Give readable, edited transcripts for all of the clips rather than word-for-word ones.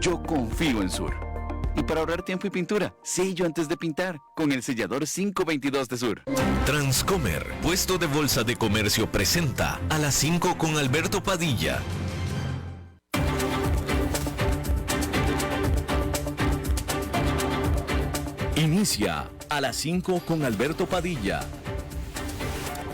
Yo confío en Sur. Y para ahorrar tiempo y pintura, sello antes de pintar con el sellador 522 de Sur. Transcomer, puesto de bolsa de comercio, presenta a las 5 con Alberto Padilla. Inicia a las 5 con Alberto Padilla.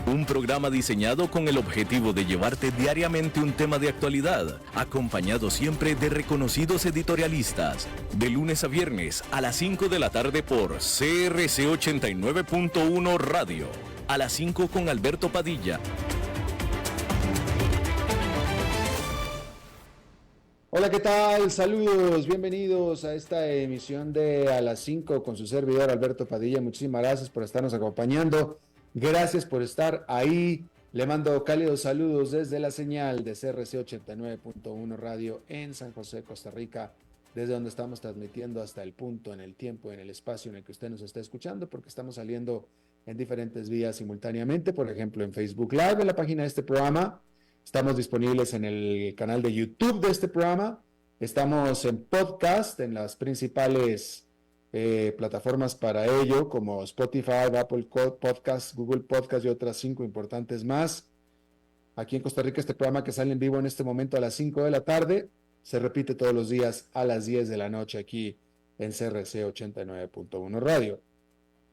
Un programa diseñado con el objetivo de llevarte diariamente un tema de actualidad, acompañado siempre de reconocidos editorialistas. De lunes a viernes a las 5 de la tarde por CRC 89.1 Radio. A las 5 con Alberto Padilla. Hola, ¿qué tal? Saludos, bienvenidos a esta emisión de A las 5 con su servidor Alberto Padilla. Muchísimas gracias por estarnos acompañando. Gracias por estar ahí. Le mando cálidos saludos desde la señal de CRC 89.1 Radio en San José, Costa Rica, desde donde estamos transmitiendo hasta el punto, en el tiempo, en el espacio en el que usted nos está escuchando, porque estamos saliendo en diferentes vías simultáneamente, por ejemplo en Facebook Live, en la página de este programa. Estamos disponibles en el canal de YouTube de este programa. Estamos en podcast, en las principales plataformas para ello, como Spotify, Apple Podcasts, Google Podcasts y otras 5 importantes más. Aquí en Costa Rica, este programa que sale en vivo en este momento a las 5 de la tarde, se repite todos los días a las 10 de la noche aquí en CRC 89.1 Radio.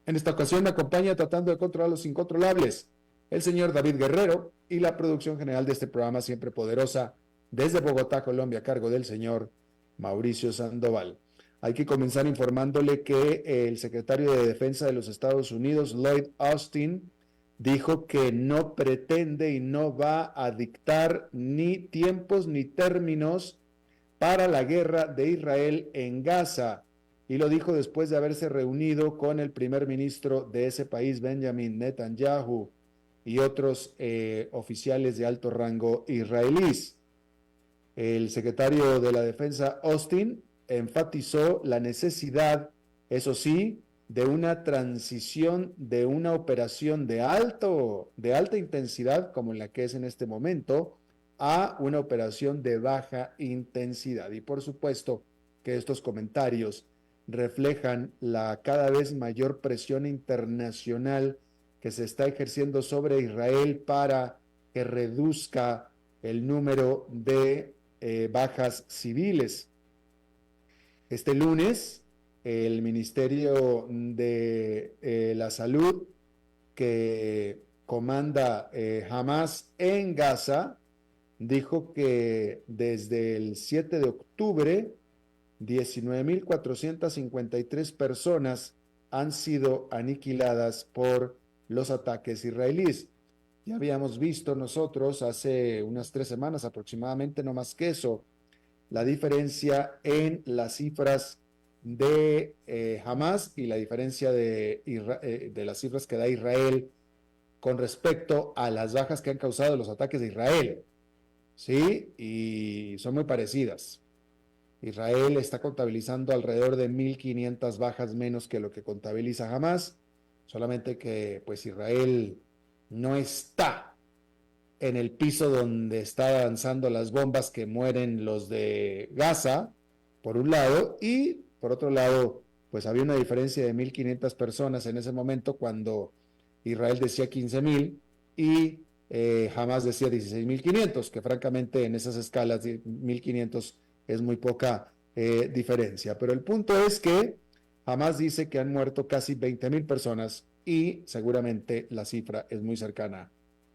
En esta ocasión me acompaña, tratando de controlar los incontrolables, el señor David Guerrero, y la producción general de este programa, siempre poderosa, desde Bogotá, Colombia, a cargo del señor Mauricio Sandoval. Hay que comenzar informándole que el secretario de Defensa de los Estados Unidos, Lloyd Austin, dijo que no pretende y no va a dictar ni tiempos ni términos para la guerra de Israel en Gaza, y lo dijo después de haberse reunido con el primer ministro de ese país, Benjamin Netanyahu, y otros oficiales de alto rango israelíes. El secretario de la Defensa, Austin, enfatizó la necesidad, eso sí, de una transición de una operación de alta intensidad, como la que es en este momento, a una operación de baja intensidad. Y por supuesto que estos comentarios reflejan la cada vez mayor presión internacional que se está ejerciendo sobre Israel para que reduzca el número de bajas civiles. Este lunes, el Ministerio de la Salud, que comanda Hamas en Gaza, dijo que desde el 7 de octubre, 19.453 personas han sido aniquiladas por los ataques israelíes. Ya habíamos visto nosotros hace unas 3 semanas aproximadamente, no más que eso, la diferencia en las cifras de Hamas y la diferencia de las cifras que da Israel con respecto a las bajas que han causado los ataques de Israel. Sí, y son muy parecidas. Israel está contabilizando alrededor de 1.500 bajas menos que lo que contabiliza Hamas, solamente que pues Israel no está en el piso donde está lanzando las bombas que mueren los de Gaza, por un lado, y por otro lado, pues había una diferencia de 1.500 personas en ese momento cuando Israel decía 15.000 y Hamas decía 16.500, que francamente en esas escalas de 1.500 es muy poca diferencia. Pero el punto es que Hamas dice que han muerto casi 20.000 personas y seguramente la cifra es muy cercana,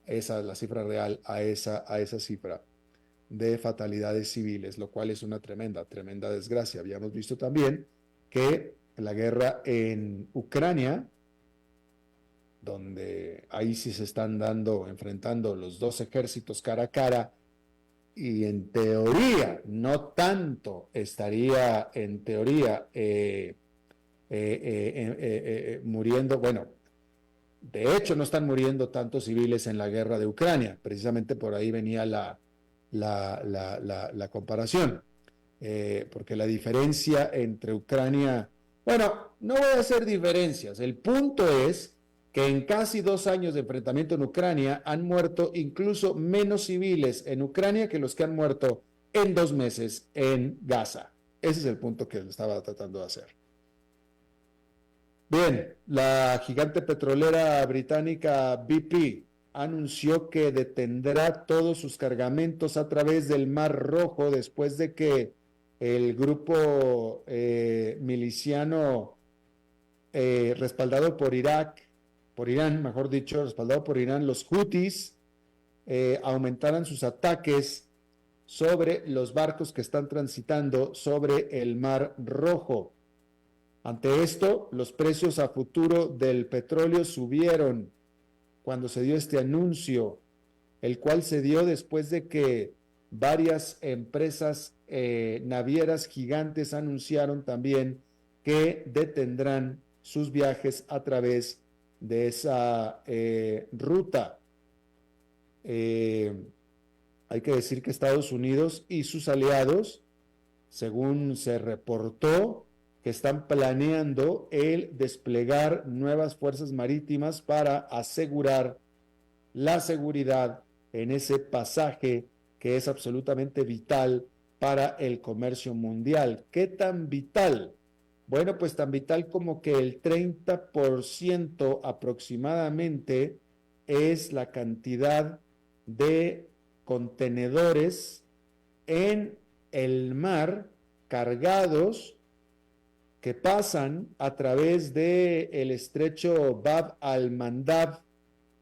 la cifra real a esa cifra de fatalidades civiles, lo cual es una tremenda desgracia. Habíamos visto también que la guerra en Ucrania, donde ahí sí se están enfrentando los dos ejércitos cara a cara, y en teoría, no tanto estaría en teoría muriendo, bueno, de hecho no están muriendo tantos civiles en la guerra de Ucrania, precisamente por ahí venía la comparación, porque la diferencia entre Ucrania, bueno, no voy a hacer diferencias, el punto es que en casi 2 años de enfrentamiento en Ucrania han muerto incluso menos civiles en Ucrania que los que han muerto en 2 meses en Gaza. Ese es el punto que estaba tratando de hacer. Bien, la gigante petrolera británica BP anunció que detendrá todos sus cargamentos a través del Mar Rojo después de que el grupo miliciano respaldado por Irán, mejor dicho, respaldado por Irán, los Houthis, aumentaran sus ataques sobre los barcos que están transitando sobre el Mar Rojo. Ante esto, los precios a futuro del petróleo subieron cuando se dio este anuncio, el cual se dio después de que varias empresas navieras gigantes anunciaron también que detendrán sus viajes a través de esa ruta. Hay que decir que Estados Unidos y sus aliados, según se reportó, que están planeando el desplegar nuevas fuerzas marítimas para asegurar la seguridad en ese pasaje que es absolutamente vital para el comercio mundial. ¿Qué tan vital? Bueno, pues tan vital como que el 30% aproximadamente es la cantidad de contenedores en el mar cargados que pasan a través del estrecho Bab al-Mandab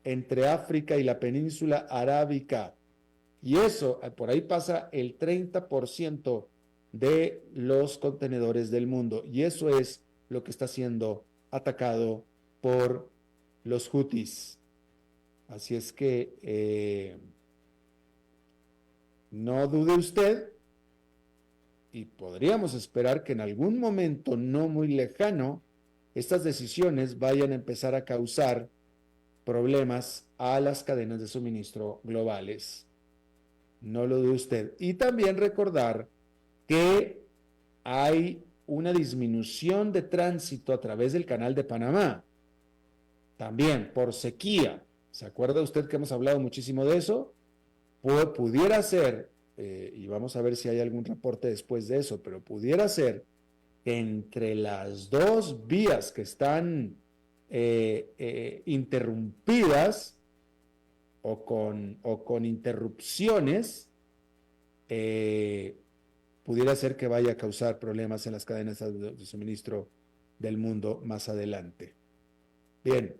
entre África y la península arábica. Y eso, por ahí pasa el 30% de los contenedores del mundo. Y eso es lo que está siendo atacado por los Houthis. Así es que no dude usted, y podríamos esperar que en algún momento no muy lejano, estas decisiones vayan a empezar a causar problemas a las cadenas de suministro globales. No lo dude usted. Y también recordar que hay una disminución de tránsito a través del Canal de Panamá. También por sequía. ¿Se acuerda usted que hemos hablado muchísimo de eso? Pudiera ser, y vamos a ver si hay algún reporte después de eso, pero pudiera ser que entre las dos vías que están interrumpidas o con interrupciones, pudiera ser que vaya a causar problemas en las cadenas de suministro del mundo más adelante. Bien.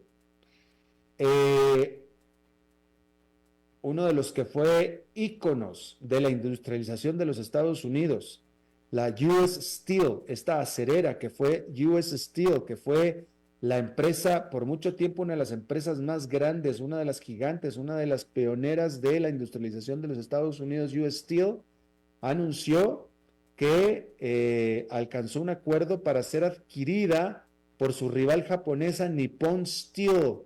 Uno de los que fue íconos de la industrialización de los Estados Unidos, la US Steel, esta acerera que fue US Steel, que fue la empresa, por mucho tiempo una de las empresas más grandes, una de las gigantes, una de las pioneras de la industrialización de los Estados Unidos, US Steel, anunció que alcanzó un acuerdo para ser adquirida por su rival japonesa Nippon Steel,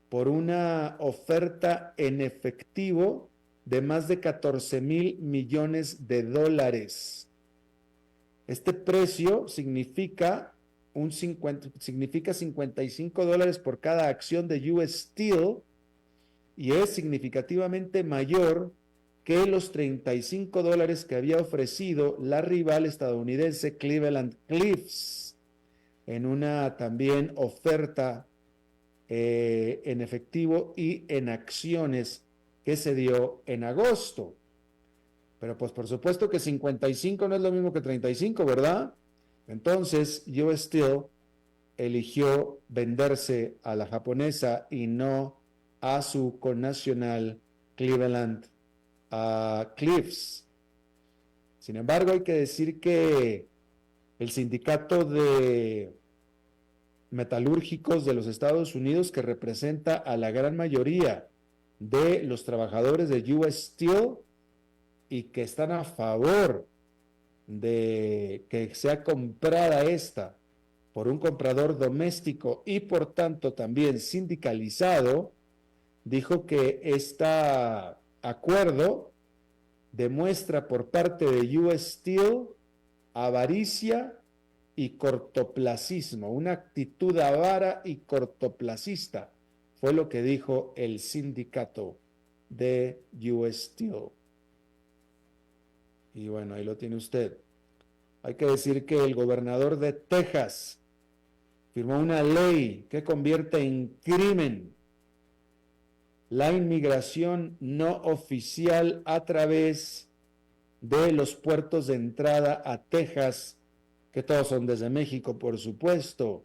por una oferta en efectivo de más de 14,000 millones de dólares. Este precio significa $55 por cada acción de US Steel y es significativamente mayor que los $35 que había ofrecido la rival estadounidense Cleveland Cliffs en una también oferta en efectivo y en acciones que se dio en agosto. Pero pues por supuesto que 55 no es lo mismo que 35, ¿verdad? Entonces US Steel eligió venderse a la japonesa y no a su connacional Cleveland Cliffs. Sin embargo, hay que decir que el sindicato de metalúrgicos de los Estados Unidos, que representa a la gran mayoría de los trabajadores de US Steel y que están a favor de que sea comprada esta por un comprador doméstico y por tanto también sindicalizado, dijo que este acuerdo demuestra por parte de US Steel avaricia y cortoplacismo, una actitud avara y cortoplacista, fue lo que dijo el sindicato de US Steel. Y bueno, ahí lo tiene usted. hay que decir que el gobernador de Texas firmó una ley que convierte en crimen la inmigración no oficial a través de los puertos de entrada a Texas, que todos son desde México, por supuesto.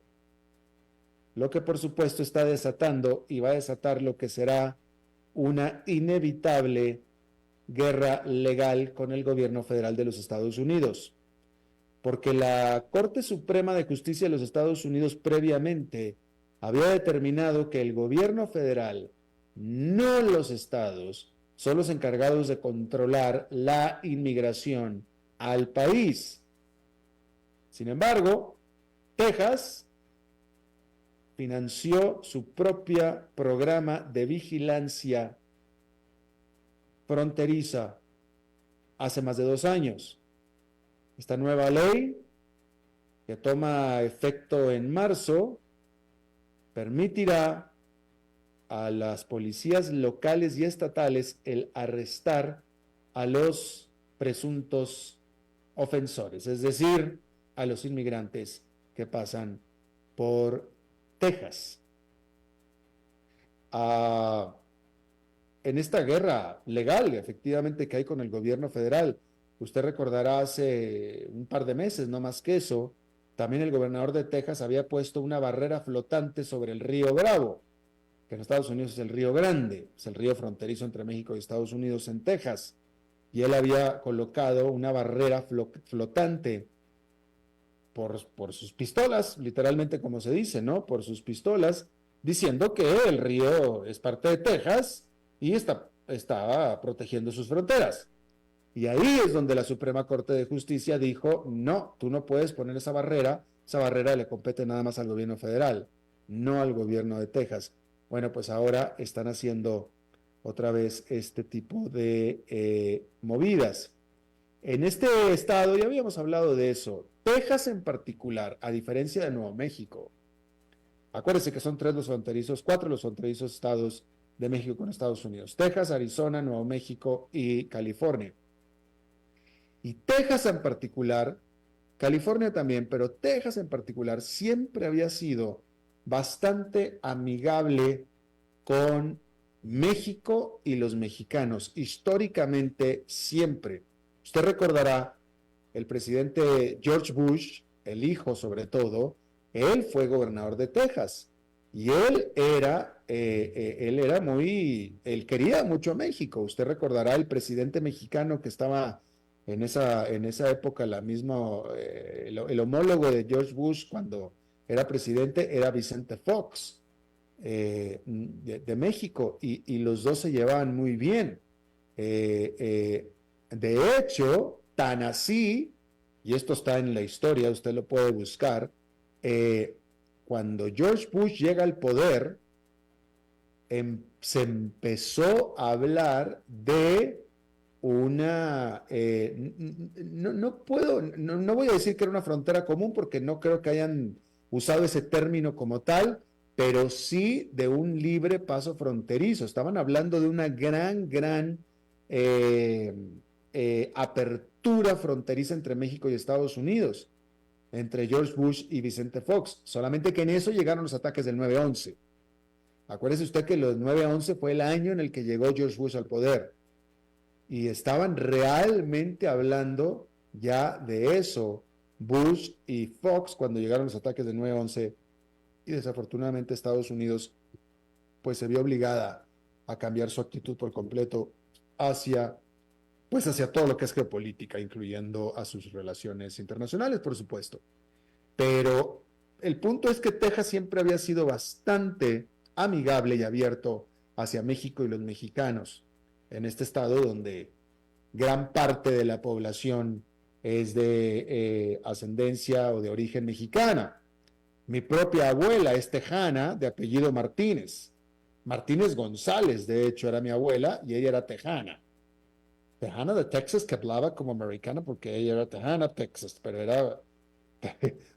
Lo que por supuesto está desatando y va a desatar lo que será una inevitable guerra legal con el gobierno federal de los Estados Unidos. Porque la Corte Suprema de Justicia de los Estados Unidos previamente había determinado que el gobierno federal, no los estados, son los encargados de controlar la inmigración al país. Sin embargo, Texas financió su propio programa de vigilancia fronteriza hace más de 2 años. Esta nueva ley, que toma efecto en marzo, permitirá a las policías locales y estatales el arrestar a los presuntos ofensores, es decir, a los inmigrantes que pasan por Texas. En esta guerra legal, efectivamente, que hay con el gobierno federal, usted recordará hace un par de meses, no más que eso, también el gobernador de Texas había puesto una barrera flotante sobre el río Bravo, que en Estados Unidos es el río Grande, es el río fronterizo entre México y Estados Unidos en Texas, y él había colocado una barrera flotante por sus pistolas, literalmente como se dice, ¿no? Por sus pistolas, diciendo que el río es parte de Texas y está protegiendo sus fronteras. Y ahí es donde la Suprema Corte de Justicia dijo, no, tú no puedes poner esa barrera le compete nada más al gobierno federal, no al gobierno de Texas. Bueno, pues ahora están haciendo otra vez este tipo de movidas. En este estado, ya habíamos hablado de eso, Texas en particular, a diferencia de Nuevo México, acuérdense que son 4 los fronterizos estados de México con Estados Unidos, Texas, Arizona, Nuevo México y California. Y Texas en particular, California también, pero Texas en particular siempre había sido bastante amigable con México y los mexicanos, históricamente siempre. Usted recordará, el presidente George Bush, el hijo sobre todo, él fue gobernador de Texas y él quería mucho a México. Usted recordará el presidente mexicano que estaba en esa época, el homólogo de George Bush cuando era presidente era Vicente Fox de México y los dos se llevaban muy bien. De hecho, tan así, y esto está en la historia, usted lo puede buscar, cuando George Bush llega al poder, se empezó a hablar de una, no voy a decir que era una frontera común porque no creo que hayan usado ese término como tal, pero sí de un libre paso fronterizo. Estaban hablando de una gran apertura fronteriza entre México y Estados Unidos, entre George Bush y Vicente Fox, solamente que en eso llegaron los ataques del 9/11. Acuérdese usted que el 9/11 fue el año en el que llegó George Bush al poder, y estaban realmente hablando ya de eso, Bush y Fox, cuando llegaron los ataques del 9/11, y desafortunadamente Estados Unidos pues se vio obligada a cambiar su actitud por completo hacia todo lo que es geopolítica, incluyendo a sus relaciones internacionales, por supuesto. Pero el punto es que Texas siempre había sido bastante amigable y abierto hacia México y los mexicanos, en este estado donde gran parte de la población es de ascendencia o de origen mexicana. Mi propia abuela es tejana, de apellido Martínez. Martínez González, de hecho, era mi abuela y ella era tejana. Tejana de Texas, que hablaba como americana porque ella era tejana, Texas, pero era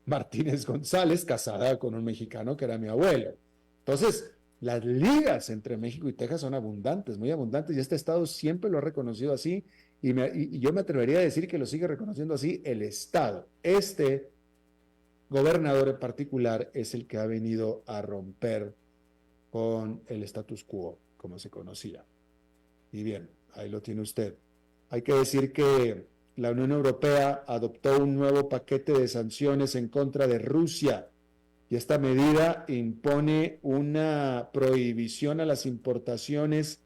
Martínez González, casada con un mexicano que era mi abuelo. Entonces, las ligas entre México y Texas son abundantes, muy abundantes, y este estado siempre lo ha reconocido así, y yo me atrevería a decir que lo sigue reconociendo así el Estado. Este gobernador en particular es el que ha venido a romper con el status quo, como se conocía. Y bien, ahí lo tiene usted. Hay que decir que la Unión Europea adoptó un nuevo paquete de sanciones en contra de Rusia y esta medida impone una prohibición a las importaciones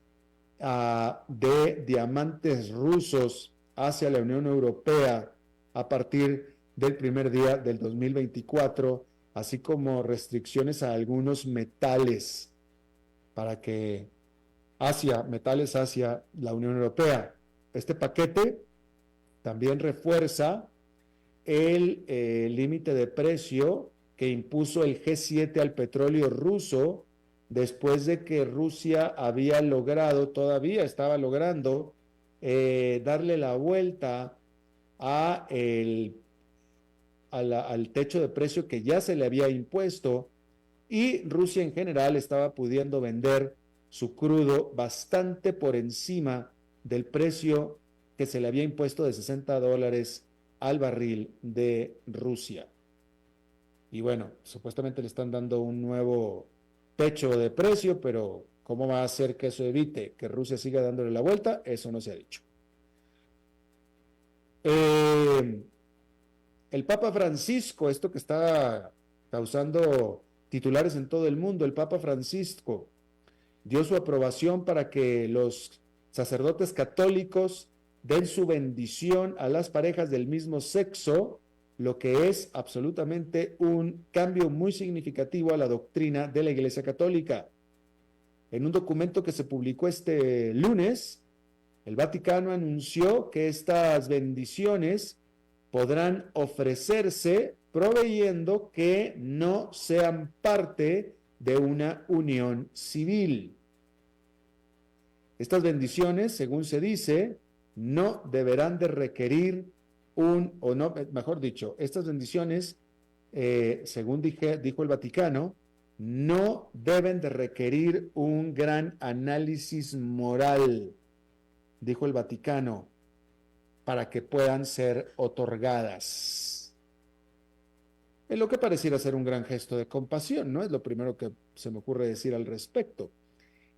de diamantes rusos hacia la Unión Europea a partir del primer día del 2024, así como restricciones a algunos metales para que metales hacia la Unión Europea. Este paquete también refuerza el límite de precio que impuso el G7 al petróleo ruso después de que Rusia todavía estaba logrando darle la vuelta al techo de precio que ya se le había impuesto, y Rusia en general estaba pudiendo vender su crudo bastante por encima del precio que se le había impuesto de $60 al barril de Rusia. Y bueno, supuestamente le están dando un nuevo techo de precio, pero ¿cómo va a hacer que eso evite que Rusia siga dándole la vuelta? Eso no se ha dicho. El Papa Francisco, esto que está causando titulares en todo el mundo, el Papa Francisco dio su aprobación para que los sacerdotes católicos den su bendición a las parejas del mismo sexo, lo que es absolutamente un cambio muy significativo a la doctrina de la Iglesia Católica. En un documento que se publicó este lunes, el Vaticano anunció que estas bendiciones podrán ofrecerse proveyendo que no sean parte de una unión civil. Estas bendiciones, según se dice, no deberán de requerir estas bendiciones, según dijo el Vaticano, no deben de requerir un gran análisis moral, dijo el Vaticano, para que puedan ser otorgadas. En lo que pareciera ser un gran gesto de compasión, ¿no? Es lo primero que se me ocurre decir al respecto.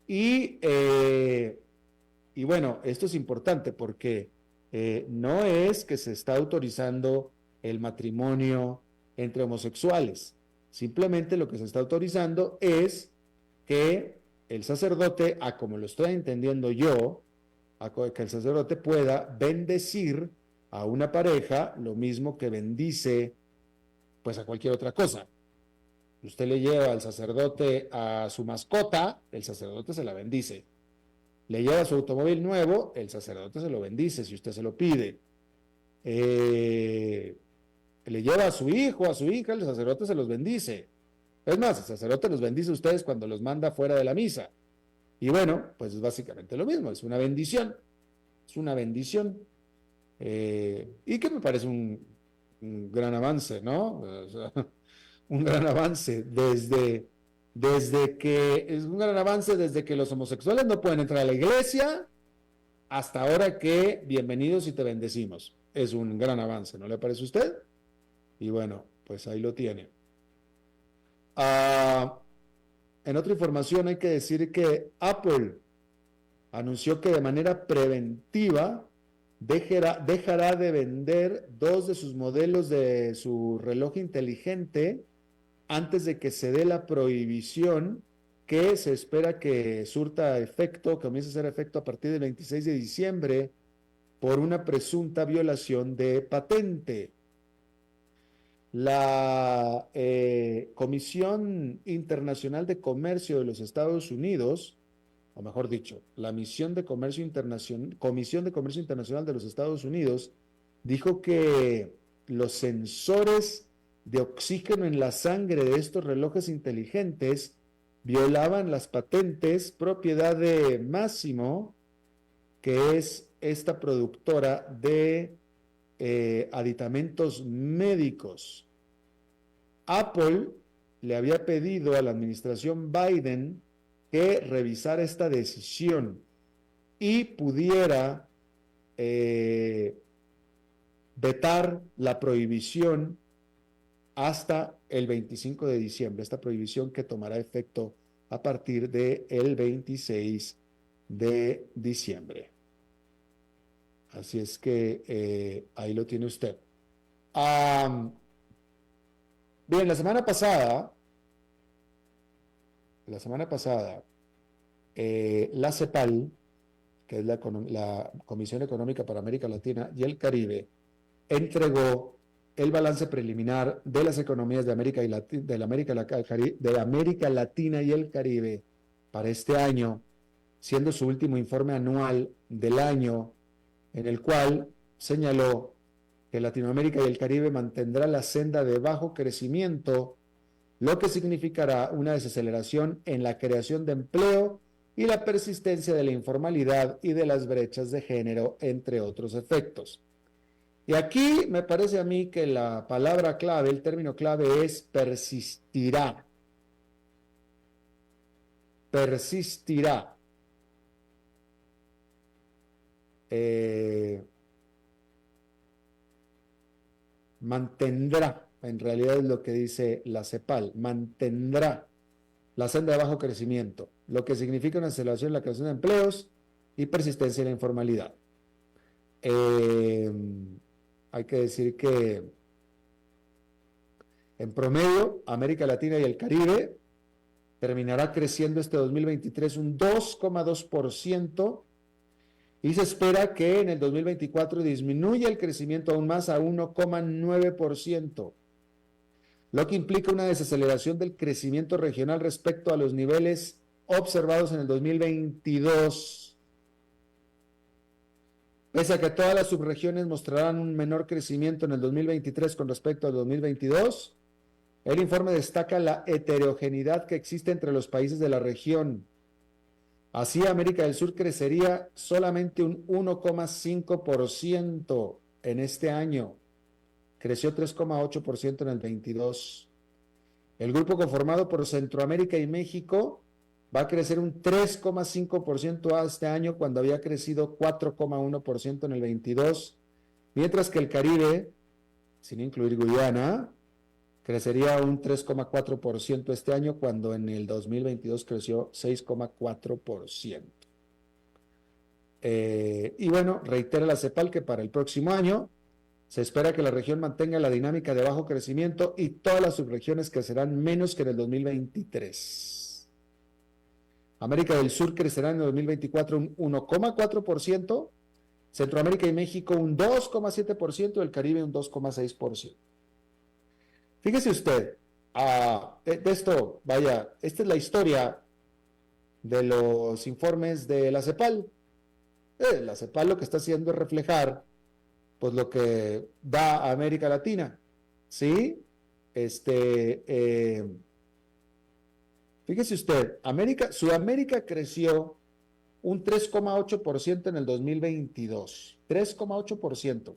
Y bueno, esto es importante porque no es que se está autorizando el matrimonio entre homosexuales. Simplemente lo que se está autorizando es que el sacerdote, como lo estoy entendiendo yo, que el sacerdote pueda bendecir a una pareja lo mismo que bendice pues a cualquier otra cosa. Usted le lleva al sacerdote a su mascota, el sacerdote se la bendice. Le lleva su automóvil nuevo, el sacerdote se lo bendice si usted se lo pide. Le lleva a su hijo, a su hija, el sacerdote se los bendice. Es más, el sacerdote los bendice a ustedes cuando los manda fuera de la misa. Y bueno, pues es básicamente lo mismo, es una bendición. Es una bendición. Y que me parece un gran avance, ¿no? O sea, un gran avance desde que los homosexuales no pueden entrar a la iglesia hasta ahora que bienvenidos y te bendecimos. Es un gran avance, ¿no le parece a usted? Y bueno, pues ahí lo tiene. En otra información hay que decir que Apple anunció que de manera preventiva dejará de vender 2 de sus modelos de su reloj inteligente antes de que se dé la prohibición que se espera que comience a hacer efecto a partir del 26 de diciembre por una presunta violación de patente. La Comisión Internacional de Comercio de los Estados Unidos, o mejor dicho, la Comisión de Comercio Internacional de los Estados Unidos, dijo que los sensores de oxígeno en la sangre de estos relojes inteligentes violaban las patentes propiedad de Masimo, que es esta productora de aditamentos médicos. Apple le había pedido a la administración Biden que revisara esta decisión y pudiera vetar la prohibición hasta el 25 de diciembre, esta prohibición que tomará efecto a partir del 26 de diciembre. Así es que ahí lo tiene usted. Bien, la semana pasada, la CEPAL, que es la Comisión Económica para América Latina y el Caribe, entregó el balance preliminar de las economías de América Latina y el Caribe para este año, siendo su último informe anual del año, en el cual señaló que Latinoamérica y el Caribe mantendrá la senda de bajo crecimiento, lo que significará una desaceleración en la creación de empleo y la persistencia de la informalidad y de las brechas de género, entre otros efectos. Y aquí me parece a mí que la palabra clave, el término clave es persistirá. Persistirá. Mantendrá, en realidad es lo que dice la CEPAL, mantendrá la senda de bajo crecimiento, lo que significa una aceleración en la creación de empleos y persistencia en la informalidad. Hay que decir que en promedio, América Latina y el Caribe terminará creciendo este 2023 un 2,2%, y se espera que en el 2024 disminuya el crecimiento aún más a 1,9%, lo que implica una desaceleración del crecimiento regional respecto a los niveles observados en el 2022. Pese a que todas las subregiones mostrarán un menor crecimiento en el 2023 con respecto al 2022, el informe destaca la heterogeneidad que existe entre los países de la región. Así, América del Sur crecería solamente un 1,5% en este año. Creció 3,8% en el 22. El grupo conformado por Centroamérica y México va a crecer un 3,5% este año, cuando había crecido 4,1% en el 22, mientras que el Caribe, sin incluir Guyana, crecería un 3,4% este año, cuando en el 2022 creció 6,4%. Y bueno, reitera la CEPAL que para el próximo año se espera que la región mantenga la dinámica de bajo crecimiento y todas las subregiones crecerán menos que en el 2023. América del Sur crecerá en el 2024 un 1,4%, Centroamérica y México un 2,7%, el Caribe un 2,6%. Fíjese usted, de esto, vaya, esta es la historia de los informes de la CEPAL. La CEPAL lo que está haciendo es reflejar, pues, lo que da a América Latina, ¿sí? Fíjese usted, Sudamérica creció un 3,8% en el 2022, 3,8%.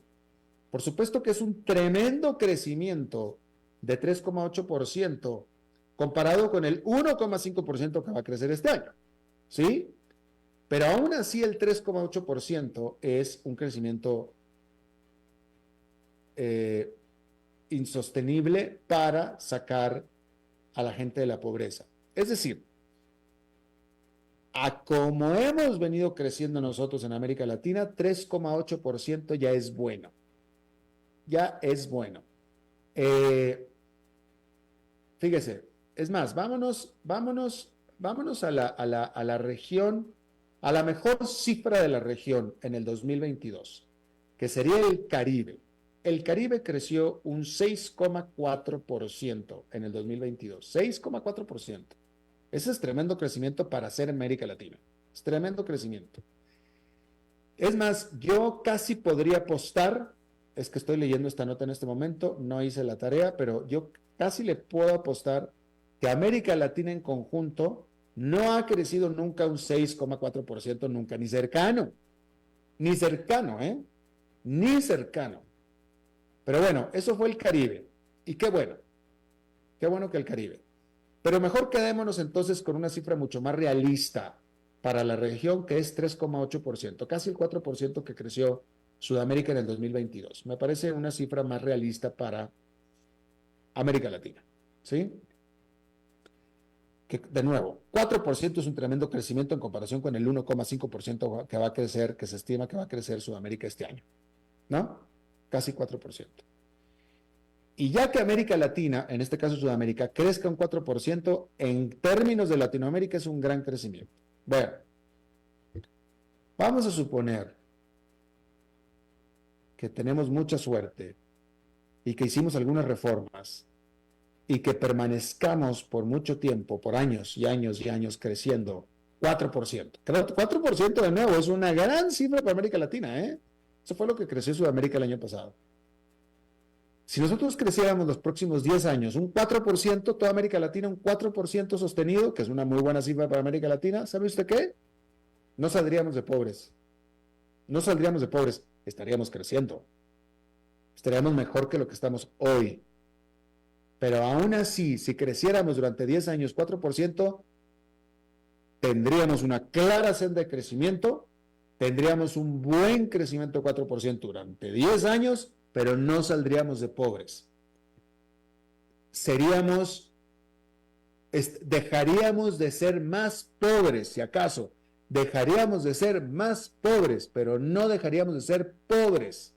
Por supuesto que es un tremendo crecimiento de 3,8% comparado con el 1,5% que va a crecer este año, ¿sí? Pero aún así el 3,8% es un crecimiento insostenible para sacar a la gente de la pobreza. Es decir, a como hemos venido creciendo nosotros en América Latina, 3,8% ya es bueno. Ya es bueno. Fíjese, es más, vámonos a la región, a la mejor cifra de la región en el 2022, que sería el Caribe. El Caribe creció un 6,4% en el 2022, 6,4%. Ese es tremendo crecimiento para ser América Latina. Es tremendo crecimiento. Es más, yo casi podría apostar, es que estoy leyendo esta nota en este momento, no hice la tarea, pero yo casi le puedo apostar que América Latina en conjunto no ha crecido nunca un 6,4%, nunca, ni cercano, ni cercano. Pero bueno, eso fue el Caribe, y qué bueno que el Caribe. Pero mejor quedémonos entonces con una cifra mucho más realista, para la región, que es 3,8%, casi el 4% que creció Sudamérica en el 2022. Me parece una cifra más realista para América Latina, ¿sí? Que, de nuevo, 4% es un tremendo crecimiento en comparación con el 1,5% que va a crecer, que se estima que va a crecer Sudamérica este año, ¿no? Casi 4%. Y ya que América Latina, en este caso Sudamérica, crezca un 4%, en términos de Latinoamérica es un gran crecimiento. Bueno, vamos a suponer que tenemos mucha suerte y que hicimos algunas reformas y que permanezcamos por mucho tiempo, por años y años y años creciendo 4%. 4% de nuevo es una gran cifra para América Latina, ¿eh? Eso fue lo que creció Sudamérica el año pasado. Si nosotros creciéramos los próximos 10 años un 4%, toda América Latina un 4% sostenido, que es una muy buena cifra para América Latina, ¿sabe usted qué? No saldríamos de pobres. No saldríamos de pobres, estaríamos creciendo. Estaríamos mejor que lo que estamos hoy. Pero aún así, si creciéramos durante 10 años 4%, tendríamos una clara senda de crecimiento, tendríamos un buen crecimiento 4% durante 10 años, pero no saldríamos de pobres. Dejaríamos de ser más pobres, si acaso. Dejaríamos de ser más pobres, pero no dejaríamos de ser pobres.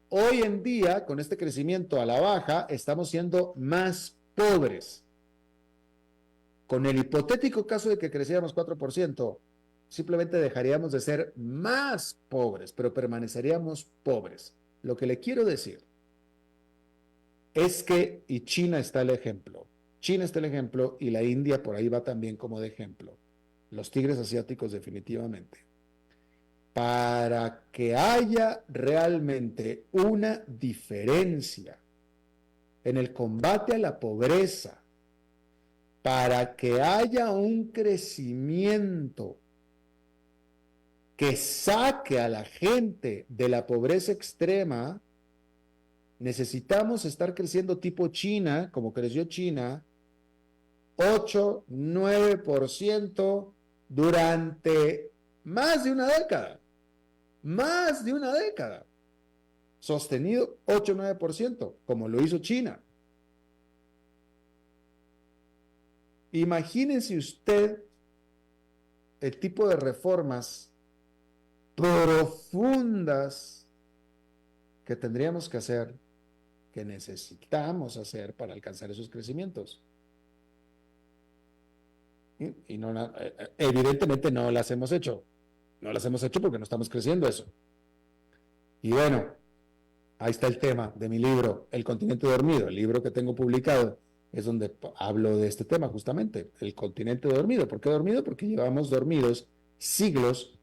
Hoy en día, con este crecimiento a la baja, estamos siendo más pobres. Con el hipotético caso de que creciéramos 4%, simplemente dejaríamos de ser más pobres, pero permaneceríamos pobres. Lo que le quiero decir es que, y China está el ejemplo, y la India por ahí va también como de ejemplo, los tigres asiáticos definitivamente. Para que haya realmente una diferencia en el combate a la pobreza, para que haya un crecimiento que saque a la gente de la pobreza extrema, necesitamos estar creciendo tipo China, como creció China, 8, 9% durante más de una década, sostenido 8, 9%, como lo hizo China. Imagínense usted el tipo de reformas profundas que tendríamos que hacer, que necesitamos hacer para alcanzar esos crecimientos. Y no, evidentemente no las hemos hecho. No las hemos hecho porque no estamos creciendo eso. Y bueno, ahí está el tema de mi libro, El continente dormido, el libro que tengo publicado. Es donde hablo de este tema justamente, el continente dormido. ¿Por qué dormido? Porque llevamos dormidos siglos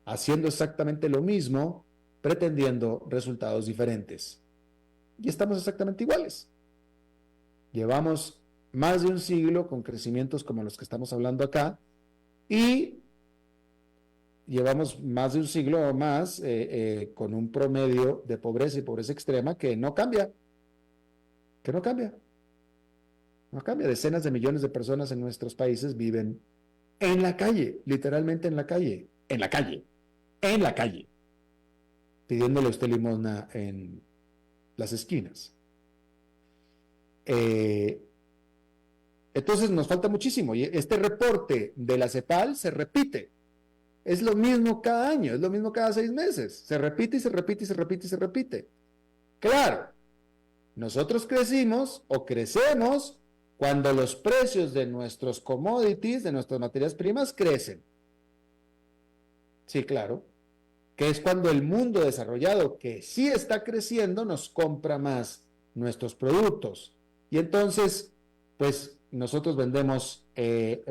haciendo exactamente lo mismo, pretendiendo resultados diferentes. Y estamos exactamente iguales. Llevamos más de un siglo con crecimientos como los que estamos hablando acá y llevamos más de un siglo o más con un promedio de pobreza y pobreza extrema que no cambia. No cambia. Decenas de millones de personas en nuestros países viven en la calle, literalmente en la calle, pidiéndole a usted limosna en las esquinas. Entonces nos falta muchísimo y este reporte de la CEPAL se repite. Es lo mismo cada año, es lo mismo cada 6 meses. Se repite y se repite y se repite y se repite. Claro, nosotros crecimos o crecemos cuando los precios de nuestros commodities, de nuestras materias primas, crecen. Sí, claro. Que es cuando el mundo desarrollado, que sí está creciendo, nos compra más nuestros productos. Y entonces, pues, nosotros vendemos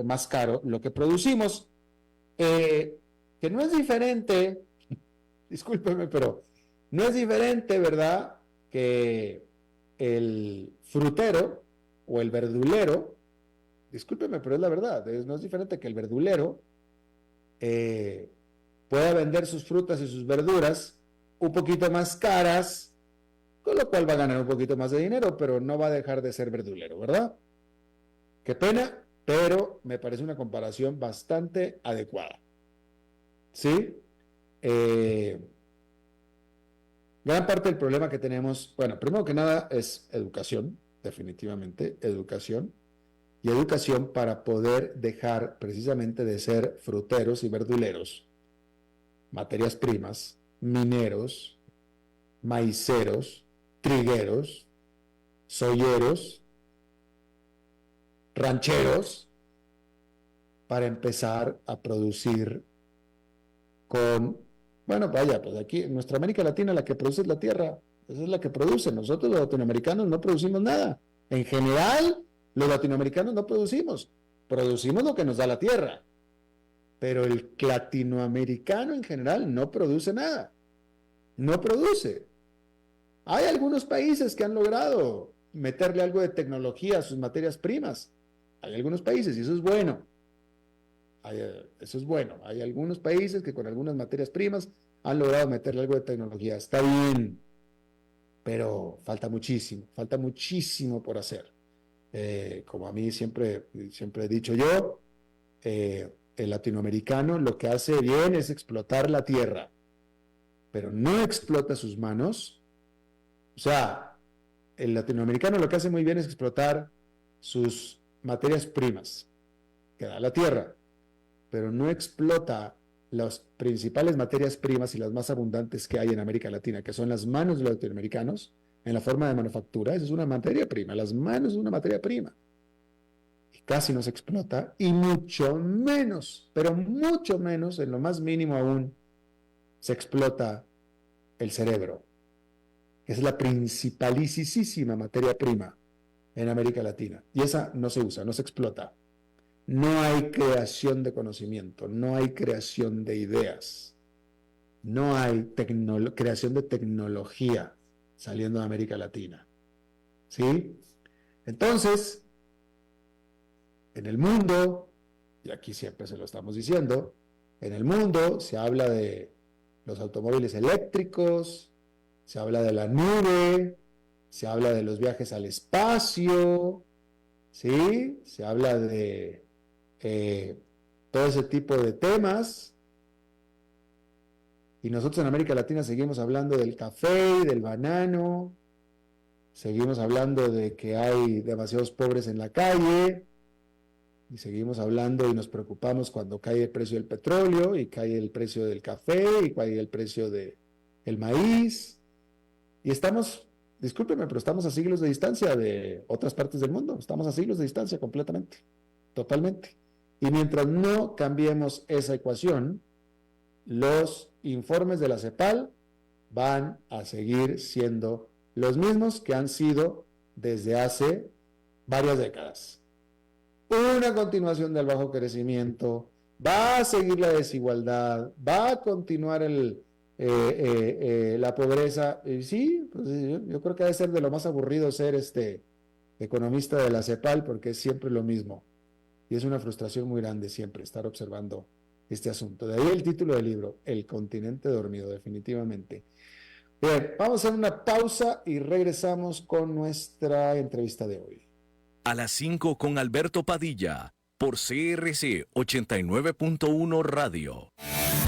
más caro lo que producimos. Que no es diferente, discúlpeme, pero no es diferente, ¿verdad?, que el frutero o el verdulero, discúlpeme, pero es la verdad, no es diferente que el verdulero pueda vender sus frutas y sus verduras un poquito más caras, con lo cual va a ganar un poquito más de dinero, pero no va a dejar de ser verdulero, ¿verdad? Qué pena, pero me parece una comparación bastante adecuada. ¿Sí? Gran parte del problema que tenemos, bueno, primero que nada es educación, definitivamente, educación, y educación para poder dejar precisamente de ser fruteros y verduleros, materias primas, mineros, maiceros, trigueros, soyeros, rancheros, para empezar a producir con, bueno, vaya, pues aquí en nuestra América Latina la que produce es la tierra, esa es la que produce. Nosotros los latinoamericanos no producimos nada. En general, los latinoamericanos no producimos lo que nos da la tierra, pero el latinoamericano en general no produce nada, no produce. Hay algunos países que han logrado meterle algo de tecnología a sus materias primas, hay algunos países y eso es bueno. Eso es bueno. Hay algunos países que con algunas materias primas han logrado meterle algo de tecnología. Está bien, pero falta muchísimo por hacer. Como a mí siempre he dicho yo, el latinoamericano lo que hace bien es explotar la tierra, pero no explota sus manos. O sea, el latinoamericano lo que hace muy bien es explotar sus materias primas que da la tierra, pero no explota las principales materias primas y las más abundantes que hay en América Latina, que son las manos de los latinoamericanos en la forma de manufactura. Esa es una materia prima, las manos es una materia prima. Y casi no se explota, y mucho menos, pero mucho menos, en lo más mínimo aún, se explota el cerebro, que es la principalísima materia prima en América Latina. Y esa no se usa, no se explota. No hay creación de conocimiento, no hay creación de ideas, no hay creación de tecnología saliendo de América Latina. ¿Sí? Entonces, en el mundo, y aquí siempre se lo estamos diciendo, en el mundo se habla de los automóviles eléctricos, se habla de la nube, se habla de los viajes al espacio, ¿sí? Se habla de todo ese tipo de temas, y nosotros en América Latina seguimos hablando del café y del banano, seguimos hablando de que hay demasiados pobres en la calle, y seguimos hablando y nos preocupamos cuando cae el precio del petróleo, y cae el precio del café, y cae el precio del maíz, y estamos, discúlpeme, pero estamos a siglos de distancia de otras partes del mundo, estamos a siglos de distancia completamente, totalmente. Y mientras no cambiemos esa ecuación, los informes de la CEPAL van a seguir siendo los mismos que han sido desde hace varias décadas. Una continuación del bajo crecimiento, va a seguir la desigualdad, va a continuar la pobreza. Y sí, pues yo creo que ha de ser de lo más aburrido ser economista de la CEPAL, porque es siempre lo mismo. Y es una frustración muy grande siempre estar observando este asunto. De ahí el título del libro, El continente dormido, definitivamente. Bien, vamos a hacer una pausa y regresamos con nuestra entrevista de hoy. A las 5 con Alberto Padilla, por CRC 89.1 Radio.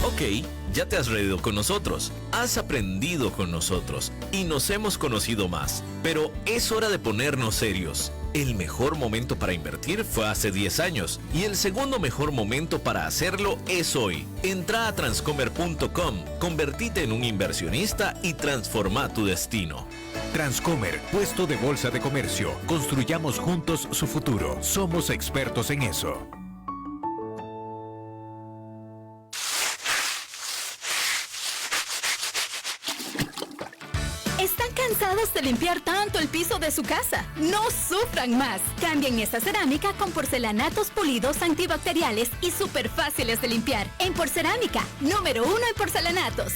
Ok, ya te has reído con nosotros, has aprendido con nosotros y nos hemos conocido más. Pero es hora de ponernos serios. El mejor momento para invertir fue hace 10 años y el segundo mejor momento para hacerlo es hoy. Entra a transcomer.com, convertite en un inversionista y transforma tu destino. Transcomer, puesto de bolsa de comercio. Construyamos juntos su futuro. Somos expertos en eso. ¿Están cansados de limpiar tanto el piso de su casa? No sufran más. Cambien esta cerámica con porcelanatos pulidos antibacteriales y súper fáciles de limpiar. En Porcerámica, número 1 en porcelanatos.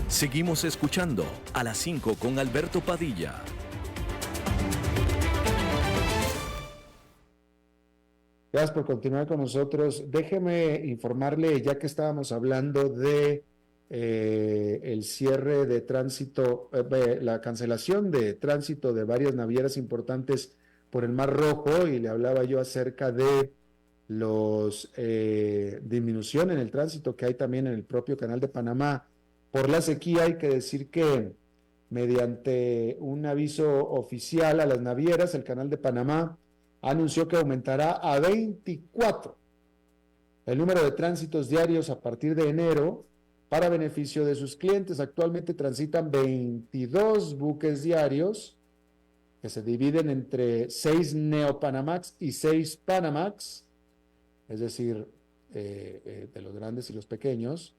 Seguimos escuchando a las 5 con Alberto Padilla. Gracias por continuar con nosotros. Déjeme informarle, ya que estábamos hablando de el cierre de tránsito, la cancelación de tránsito de varias navieras importantes por el Mar Rojo, y le hablaba yo acerca de los disminución en el tránsito que hay también en el propio Canal de Panamá por la sequía. Hay que decir que mediante un aviso oficial a las navieras, el Canal de Panamá anunció que aumentará a 24 el número de tránsitos diarios a partir de enero para beneficio de sus clientes. Actualmente transitan 22 buques diarios que se dividen entre 6 Neopanamax y 6 Panamax, es decir, de los grandes y los pequeños,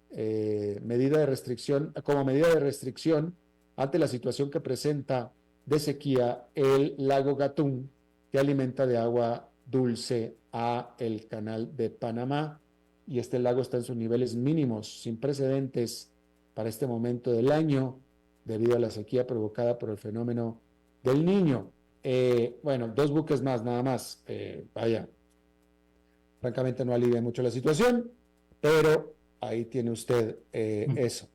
como medida de restricción ante la situación que presenta de sequía el lago Gatún, que alimenta de agua dulce a el Canal de Panamá, y este lago está en sus niveles mínimos sin precedentes para este momento del año debido a la sequía provocada por el fenómeno del Niño. Bueno, 2 buques más, nada más. Vaya, francamente no alivia mucho la situación, pero ahí tiene usted eso.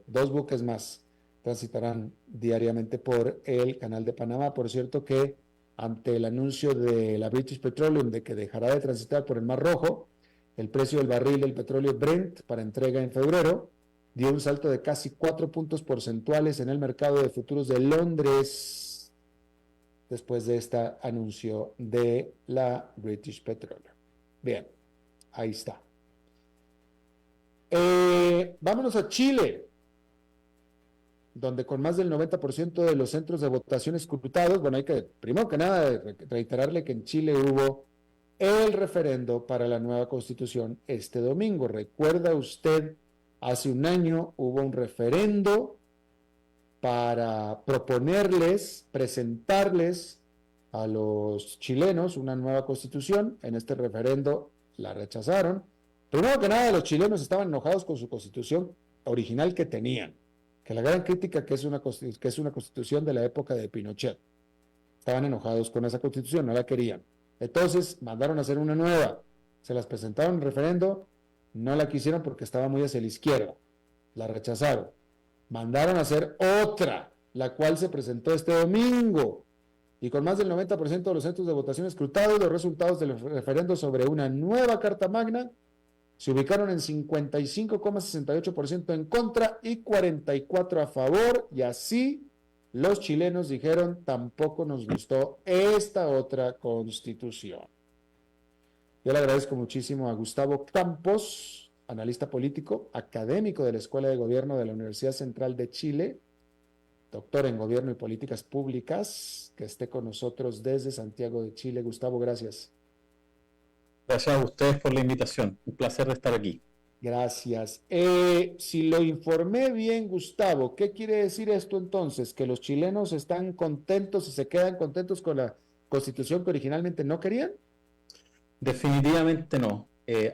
2 buques más transitarán diariamente por el Canal de Panamá. Por cierto que ante el anuncio de la British Petroleum de que dejará de transitar por el Mar Rojo, el precio del barril del petróleo Brent para entrega en febrero dio un salto de casi 4 puntos porcentuales en el mercado de futuros de Londres después de este anuncio de la British Petroleum. Bien, ahí está. Vámonos a Chile, donde con más del 90% de los centros de votación escrutados, bueno, hay que, primero que nada, reiterarle que en Chile hubo el referendo para la nueva constitución este domingo. ¿Recuerda usted? Hace un año hubo un referendo para presentarles a los chilenos una nueva constitución. En este referendo la rechazaron. Primero que nada, los chilenos estaban enojados con su constitución original que tenían, que la gran crítica que es una constitución de la época de Pinochet. Estaban enojados con esa constitución, no la querían. Entonces mandaron a hacer una nueva, se las presentaron en referendo, no la quisieron porque estaba muy hacia la izquierda, la rechazaron. Mandaron a hacer otra, la cual se presentó este domingo, y con más del 90% de los centros de votación escrutados, los resultados del referendo sobre una nueva Carta Magna se ubicaron en 55,68% en contra y 44% a favor, y así los chilenos dijeron: tampoco nos gustó esta otra constitución. Yo le agradezco muchísimo a Gustavo Campos, analista político, académico de la Escuela de Gobierno de la Universidad Central de Chile, doctor en Gobierno y Políticas Públicas, que esté con nosotros desde Santiago de Chile. Gustavo, gracias. Gracias a ustedes por la invitación. Un placer de estar aquí. Gracias. Si lo informé bien, Gustavo, ¿qué quiere decir esto entonces? ¿Que los chilenos están contentos y se quedan contentos con la constitución que originalmente no querían? Definitivamente no.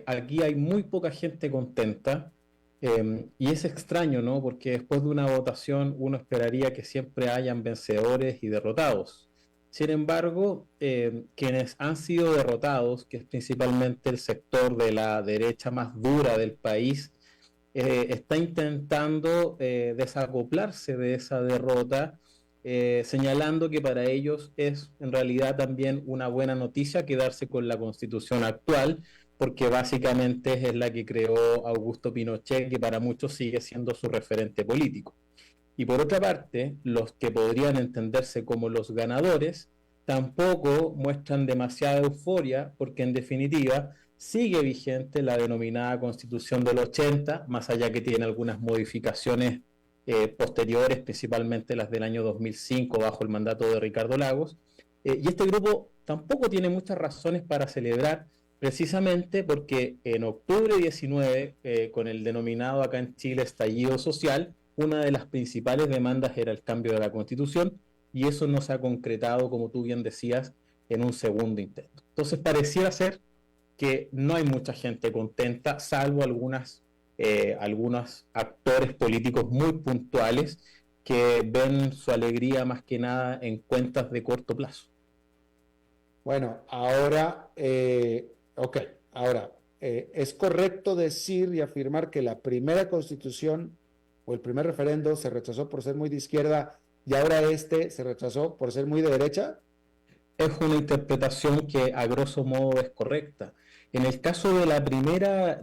Aquí hay muy poca gente contenta, y es extraño, ¿no? Porque después de una votación uno esperaría que siempre hayan vencedores y derrotados. Sin embargo, quienes han sido derrotados, que es principalmente el sector de la derecha más dura del país, está intentando desacoplarse de esa derrota, señalando que para ellos es en realidad también una buena noticia quedarse con la constitución actual, porque básicamente es la que creó Augusto Pinochet, que para muchos sigue siendo su referente político. Y por otra parte, los que podrían entenderse como los ganadores tampoco muestran demasiada euforia, porque en definitiva sigue vigente la denominada Constitución del 80, más allá que tiene algunas modificaciones posteriores, principalmente las del año 2005 bajo el mandato de Ricardo Lagos. Y este grupo tampoco tiene muchas razones para celebrar, precisamente porque en octubre 19, con el denominado acá en Chile estallido social, una de las principales demandas era el cambio de la Constitución, y eso no se ha concretado, como tú bien decías, en un segundo intento. Entonces pareciera ser que no hay mucha gente contenta, salvo algunos actores políticos muy puntuales que ven su alegría más que nada en cuentas de corto plazo. Bueno, ahora, ¿es correcto decir y afirmar que la primera constitución o el primer referendo se rechazó por ser muy de izquierda y ahora este se rechazó por ser muy de derecha? Es una interpretación que a grosso modo es correcta. En el caso de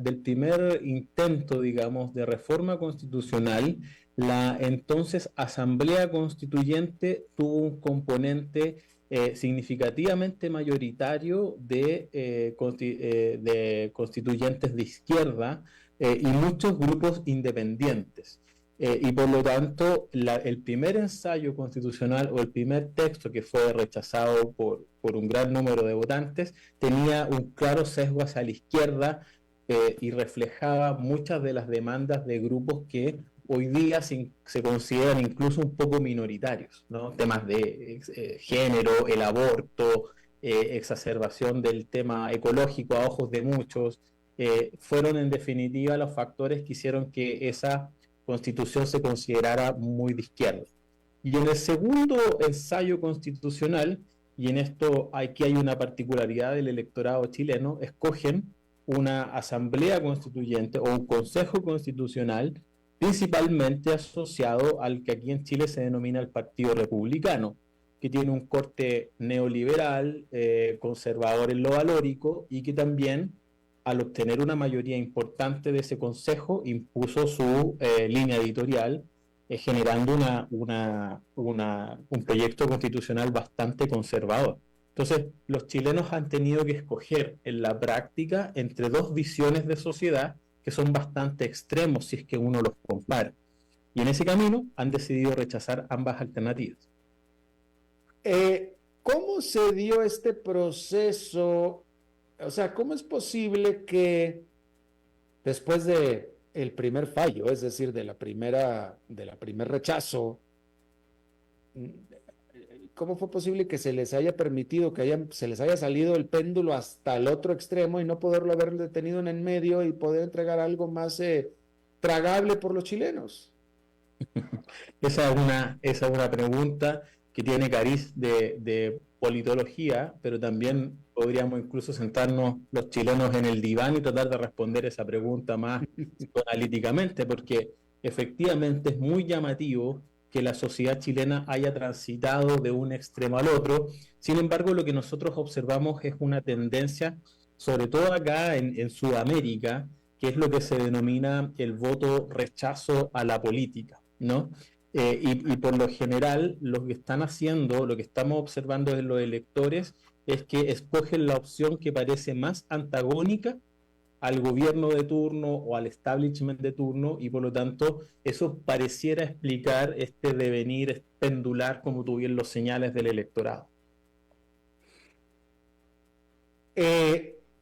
del primer intento, digamos, de reforma constitucional, la entonces Asamblea Constituyente tuvo un componente significativamente mayoritario de constituyentes de izquierda y muchos grupos independientes. Y por lo tanto, el primer ensayo constitucional o el primer texto que fue rechazado por un gran número de votantes tenía un claro sesgo hacia la izquierda y reflejaba muchas de las demandas de grupos que hoy día se consideran incluso un poco minoritarios, ¿no? Temas de género, el aborto, exacerbación del tema ecológico a ojos de muchos, fueron en definitiva los factores que hicieron que esa constitución se considerara muy de izquierda. Y en el segundo ensayo constitucional, y en esto aquí hay una particularidad del electorado chileno, escogen una asamblea constituyente o un consejo constitucional principalmente asociado al que aquí en Chile se denomina el Partido Republicano, que tiene un corte neoliberal, conservador en lo valórico, y que también, al obtener una mayoría importante de ese consejo, impuso su línea editorial, generando un proyecto constitucional bastante conservador. Entonces, los chilenos han tenido que escoger en la práctica entre dos visiones de sociedad que son bastante extremos si es que uno los compara. Y en ese camino han decidido rechazar ambas alternativas. ¿Cómo se dio este proceso? O sea, ¿cómo es posible que después de el primer fallo, es decir, del primer rechazo, cómo fue posible que se les haya permitido se les haya salido el péndulo hasta el otro extremo y no poderlo haber detenido en el medio y poder entregar algo más tragable por los chilenos? Esa es una pregunta que tiene cariz de politología, pero también podríamos incluso sentarnos los chilenos en el diván y tratar de responder esa pregunta más analíticamente, porque efectivamente es muy llamativo que la sociedad chilena haya transitado de un extremo al otro. Sin embargo, lo que nosotros observamos es una tendencia, sobre todo acá en Sudamérica, que es lo que se denomina el voto rechazo a la política, ¿no? Y por lo general, lo que están haciendo, lo que estamos observando en los electores, es que escogen la opción que parece más antagónica al gobierno de turno o al establishment de turno, y por lo tanto eso pareciera explicar este devenir pendular, como tú bien lo señales, del electorado.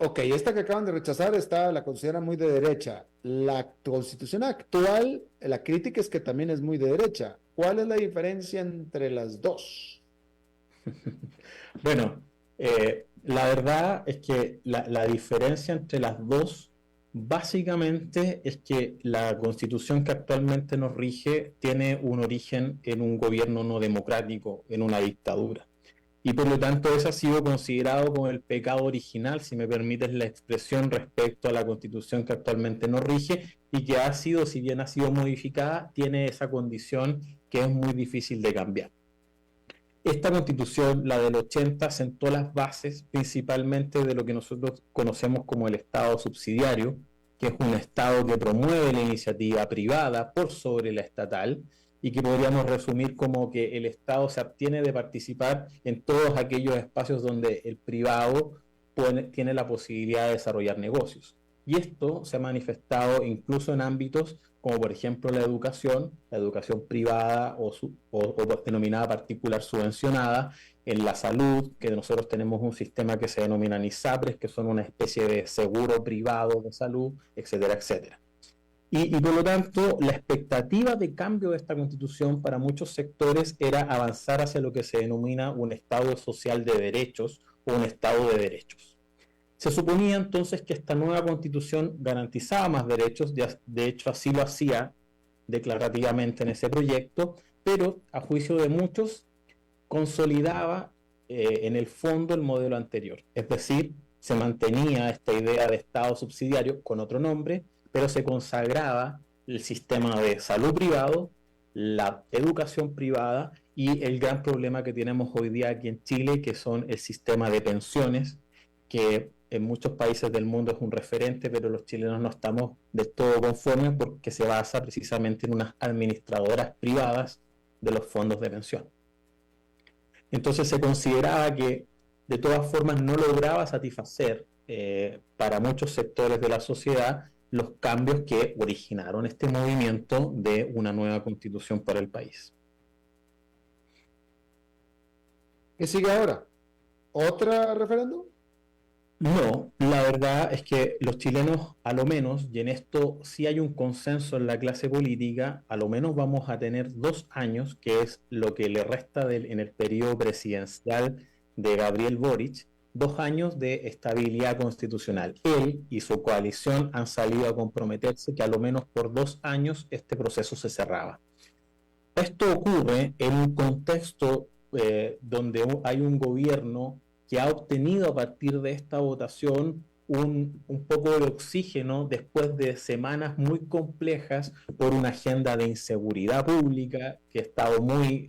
Ok, esta que acaban de rechazar la consideran muy de derecha. La constitución actual, la crítica es que también es muy de derecha. ¿Cuál es la diferencia entre las dos? Bueno, la verdad es que la diferencia entre las dos básicamente es que la constitución que actualmente nos rige tiene un origen en un gobierno no democrático, en una dictadura. Y por lo tanto eso ha sido considerado como el pecado original, si me permites la expresión, respecto a la constitución que actualmente nos rige, y que ha sido, si bien ha sido modificada, tiene esa condición que es muy difícil de cambiar. Esta constitución, la del 80, sentó las bases principalmente de lo que nosotros conocemos como el Estado subsidiario, que es un Estado que promueve la iniciativa privada por sobre la estatal, y que podríamos resumir como que el Estado se abstiene de participar en todos aquellos espacios donde el privado tiene la posibilidad de desarrollar negocios. Y esto se ha manifestado incluso en ámbitos como por ejemplo la educación privada o denominada particular subvencionada, en la salud, que nosotros tenemos un sistema que se denomina ISAPRES, que son una especie de seguro privado de salud, etcétera, etcétera. Y por lo tanto, la expectativa de cambio de esta constitución para muchos sectores era avanzar hacia lo que se denomina un Estado social de derechos o un Estado de derechos. Se suponía entonces que esta nueva constitución garantizaba más derechos, de hecho así lo hacía declarativamente en ese proyecto, pero a juicio de muchos consolidaba en el fondo el modelo anterior, es decir, se mantenía esta idea de Estado subsidiario con otro nombre, pero se consagraba el sistema de salud privado, la educación privada y el gran problema que tenemos hoy día aquí en Chile, que son el sistema de pensiones, que en muchos países del mundo es un referente, pero los chilenos no estamos del todo conformes porque se basa precisamente en unas administradoras privadas de los fondos de pensión. Entonces se consideraba que de todas formas no lograba satisfacer para muchos sectores de la sociedad los cambios que originaron este movimiento de una nueva constitución para el país. ¿Qué sigue ahora? ¿Otra referéndum? No, la verdad es que los chilenos, a lo menos, y en esto sí hay un consenso en la clase política, a lo menos vamos a tener 2 años, que es lo que le resta en el periodo presidencial de Gabriel Boric, 2 años de estabilidad constitucional. Él y su coalición han salido a comprometerse que a lo menos por 2 años este proceso se cerraba. Esto ocurre en un contexto donde hay un gobierno que ha obtenido a partir de esta votación un poco de oxígeno después de semanas muy complejas por una agenda de inseguridad pública que ha estado muy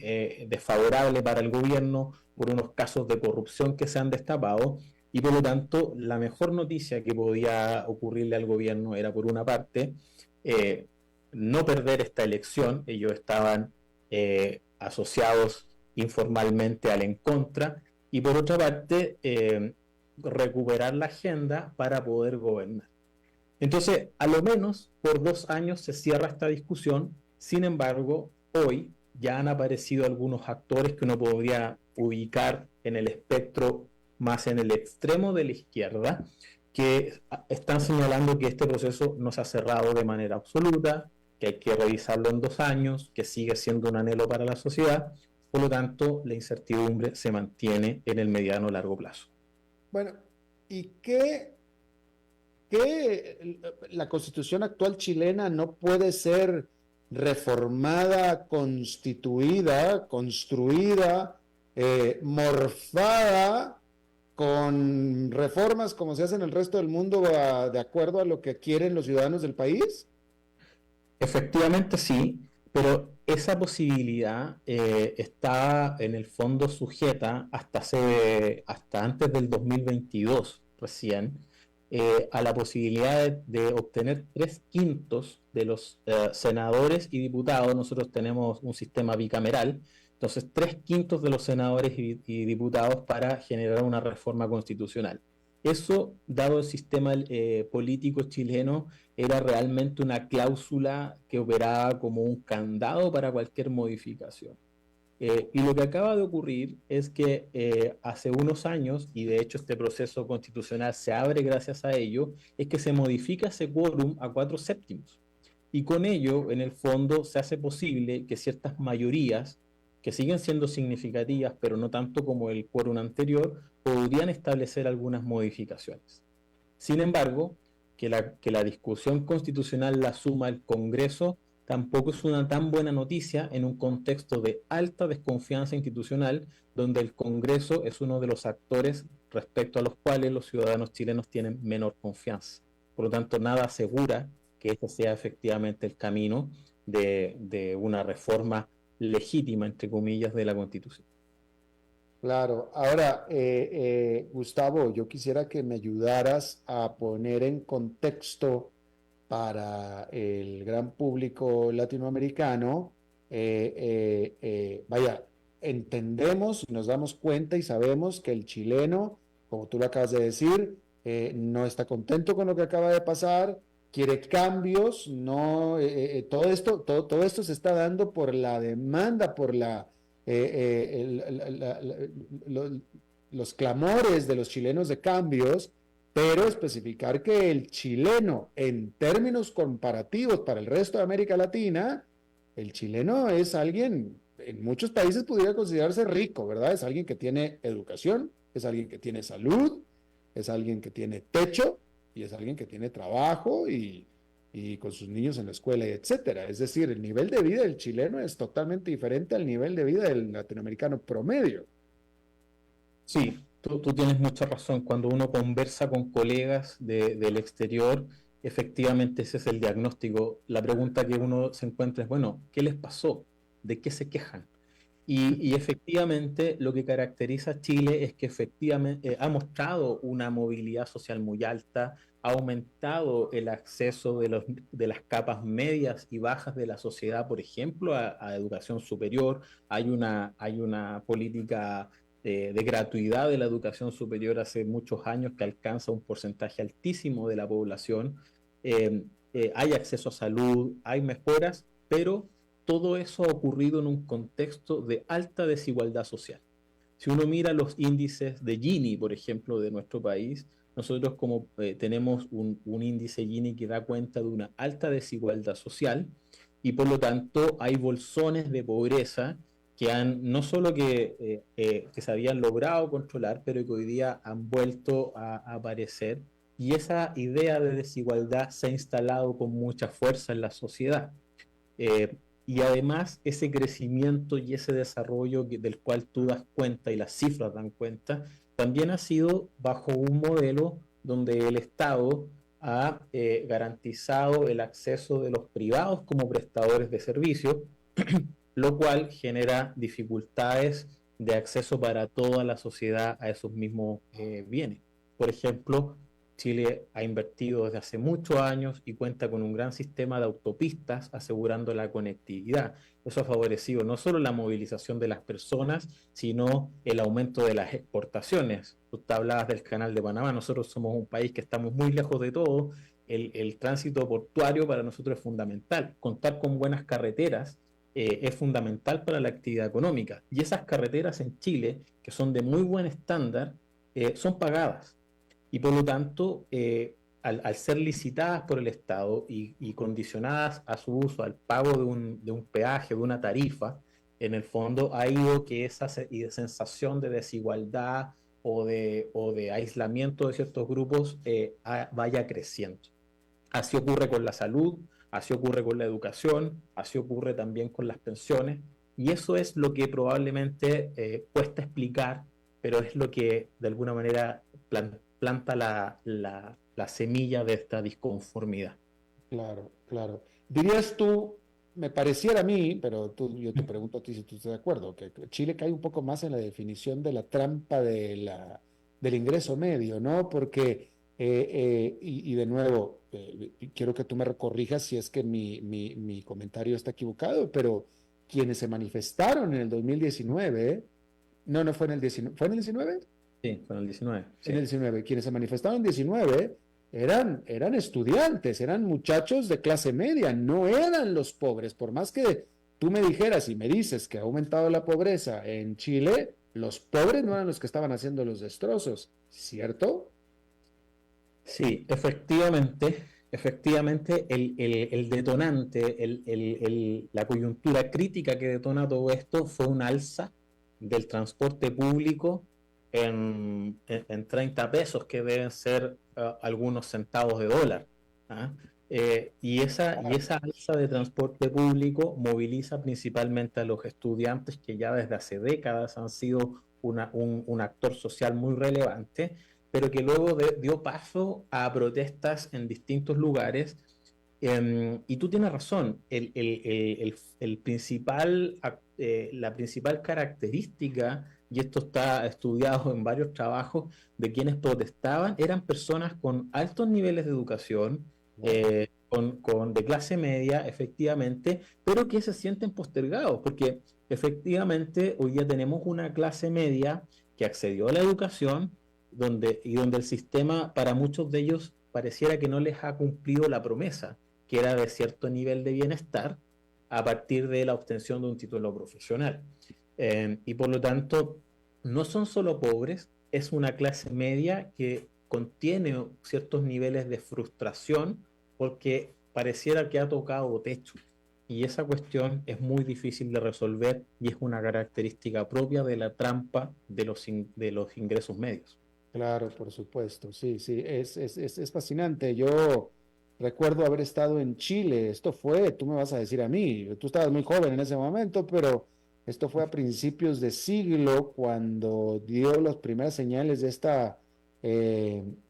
desfavorable para el gobierno, por unos casos de corrupción que se han destapado, y por lo tanto la mejor noticia que podía ocurrirle al gobierno era, por una parte, no perder esta elección. Ellos estaban asociados informalmente al en contra, y por otra parte recuperar la agenda para poder gobernar. Entonces, a lo menos por 2 años se cierra esta discusión. Sin embargo, hoy ya han aparecido algunos actores que uno podría ubicar en el espectro más en el extremo de la izquierda, que están señalando que este proceso no se ha cerrado de manera absoluta, que hay que revisarlo en 2 años, que sigue siendo un anhelo para la sociedad. Por lo tanto, la incertidumbre se mantiene en el mediano o largo plazo. Bueno, ¿y qué la constitución actual chilena no puede ser reformada, constituida, construida, morfada con reformas como se hace en el resto del mundo de acuerdo a lo que quieren los ciudadanos del país? Efectivamente sí, pero esa posibilidad está en el fondo sujeta hasta antes del 2022 recién a la posibilidad de obtener 3/5 de los senadores y diputados. Nosotros tenemos un sistema bicameral, entonces 3/5 de los senadores y diputados para generar una reforma constitucional. Eso, dado el sistema político chileno, era realmente una cláusula que operaba como un candado para cualquier modificación. Y lo que acaba de ocurrir es que hace unos años, y de hecho este proceso constitucional se abre gracias a ello, es que se modifica ese quórum a 4/7. Y con ello, en el fondo, se hace posible que ciertas mayorías, que siguen siendo significativas, pero no tanto como el quórum anterior, podrían establecer algunas modificaciones. Sin embargo, que la discusión constitucional la asuma el Congreso tampoco es una tan buena noticia en un contexto de alta desconfianza institucional, donde el Congreso es uno de los actores respecto a los cuales los ciudadanos chilenos tienen menor confianza. Por lo tanto, nada asegura que este sea efectivamente el camino de una reforma legítima, entre comillas, de la Constitución. Claro. Ahora, Gustavo, yo quisiera que me ayudaras a poner en contexto para el gran público latinoamericano. Vaya, entendemos, nos damos cuenta y sabemos que el chileno, como tú lo acabas de decir, no está contento con lo que acaba de pasar, quiere cambios, no, todo esto se está dando por la demanda, por los clamores de los chilenos de cambios, pero especificar que el chileno, en términos comparativos para el resto de América Latina, el chileno es alguien, en muchos países pudiera considerarse rico, ¿verdad? Es alguien que tiene educación, es alguien que tiene salud, es alguien que tiene techo, y es alguien que tiene trabajo y con sus niños en la escuela, etcétera. Es decir, el nivel de vida del chileno es totalmente diferente al nivel de vida del latinoamericano promedio. Sí, Tú tienes mucha razón. Cuando uno conversa con colegas del exterior, efectivamente ese es el diagnóstico. La pregunta que uno se encuentra es, bueno, ¿qué les pasó? ¿De qué se quejan? Y efectivamente lo que caracteriza a Chile es que efectivamente ha mostrado una movilidad social muy alta, ha aumentado el acceso de las capas medias y bajas de la sociedad, por ejemplo, a educación superior. Hay una política de gratuidad de la educación superior hace muchos años que alcanza un porcentaje altísimo de la población. Hay acceso a salud, hay mejoras, pero todo eso ha ocurrido en un contexto de alta desigualdad social. Si uno mira los índices de Gini, por ejemplo, de nuestro país, nosotros tenemos un índice Gini que da cuenta de una alta desigualdad social y por lo tanto hay bolsones de pobreza que no solo que se habían logrado controlar, pero que hoy día han vuelto a aparecer, y esa idea de desigualdad se ha instalado con mucha fuerza en la sociedad. Eh, y además ese crecimiento y ese desarrollo del cual tú das cuenta y las cifras dan cuenta, también ha sido bajo un modelo donde el Estado ha garantizado el acceso de los privados como prestadores de servicios, lo cual genera dificultades de acceso para toda la sociedad a esos mismos bienes. Por ejemplo, Chile ha invertido desde hace muchos años y cuenta con un gran sistema de autopistas asegurando la conectividad. Eso ha favorecido no solo la movilización de las personas, sino el aumento de las exportaciones. Tú hablabas del Canal de Panamá, nosotros somos un país que estamos muy lejos de todo. El tránsito portuario para nosotros es fundamental. Contar con buenas carreteras es fundamental para la actividad económica. Y esas carreteras en Chile, que son de muy buen estándar, son pagadas. Y por lo tanto, al ser licitadas por el Estado y condicionadas a su uso, al pago de un peaje, de una tarifa, en el fondo ha ido que esa sensación de desigualdad o de aislamiento de ciertos grupos vaya creciendo. Así ocurre con la salud, así ocurre con la educación, así ocurre también con las pensiones, y eso es lo que probablemente cuesta explicar, pero es lo que de alguna manera planta la semilla de esta disconformidad. Claro, claro. Dirías tú, me pareciera a mí, pero yo te pregunto a ti si tú estás de acuerdo, que Chile cae un poco más en la definición de la trampa del ingreso medio, ¿no? Porque, y de nuevo, quiero que tú me corrijas si es que mi comentario está equivocado, pero quienes se manifestaron en el 2019, no fue en el 19, ¿fue en el 19? Sí, con el 19. Sí. En el 19, quienes se manifestaron en el 19 eran estudiantes, eran muchachos de clase media, no eran los pobres. Por más que tú me dijeras y me dices que ha aumentado la pobreza en Chile, los pobres no eran los que estaban haciendo los destrozos, ¿cierto? Sí, efectivamente, el detonante, la coyuntura crítica que detona todo esto fue un alza del transporte público en 30 pesos, que deben ser algunos centavos de dólar. ¿Ah? Y esa alza de transporte público moviliza principalmente a los estudiantes, que ya desde hace décadas han sido un actor social muy relevante, pero que luego dio paso a protestas en distintos lugares. Y tú tienes razón, la principal característica, y esto está estudiado en varios trabajos, de quienes protestaban eran personas con altos niveles de educación, de clase media, efectivamente, pero que se sienten postergados, porque efectivamente hoy día tenemos una clase media que accedió a la educación, donde el sistema para muchos de ellos pareciera que no les ha cumplido la promesa, que era de cierto nivel de bienestar a partir de la obtención de un título profesional. Y por lo tanto, no son solo pobres, es una clase media que contiene ciertos niveles de frustración porque pareciera que ha tocado techo. Y esa cuestión es muy difícil de resolver y es una característica propia de la trampa de los ingresos medios. Claro, por supuesto, sí, es fascinante. Yo recuerdo haber estado en Chile, tú me vas a decir a mí, tú estabas muy joven en ese momento, pero Esto fue a principios de siglo cuando dio las primeras señales de esta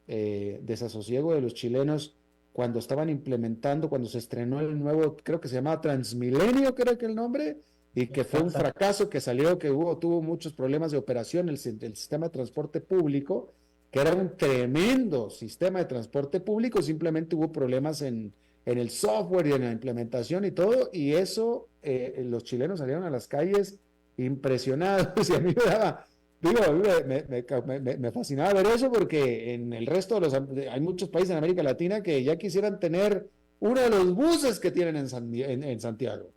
desasosiego de los chilenos cuando estaban implementando, cuando se estrenó el nuevo, creo que se llamaba Transmilenio, creo que el nombre, y que fue un fracaso, que salió, que tuvo muchos problemas de operación el sistema de transporte público, que era un tremendo sistema de transporte público, simplemente hubo problemas en el software y en la implementación y todo, y eso, los chilenos salieron a las calles impresionados, y a mí me daba, digo, me fascinaba ver eso, porque en el resto hay muchos países en América Latina que ya quisieran tener uno de los buses que tienen en Santiago.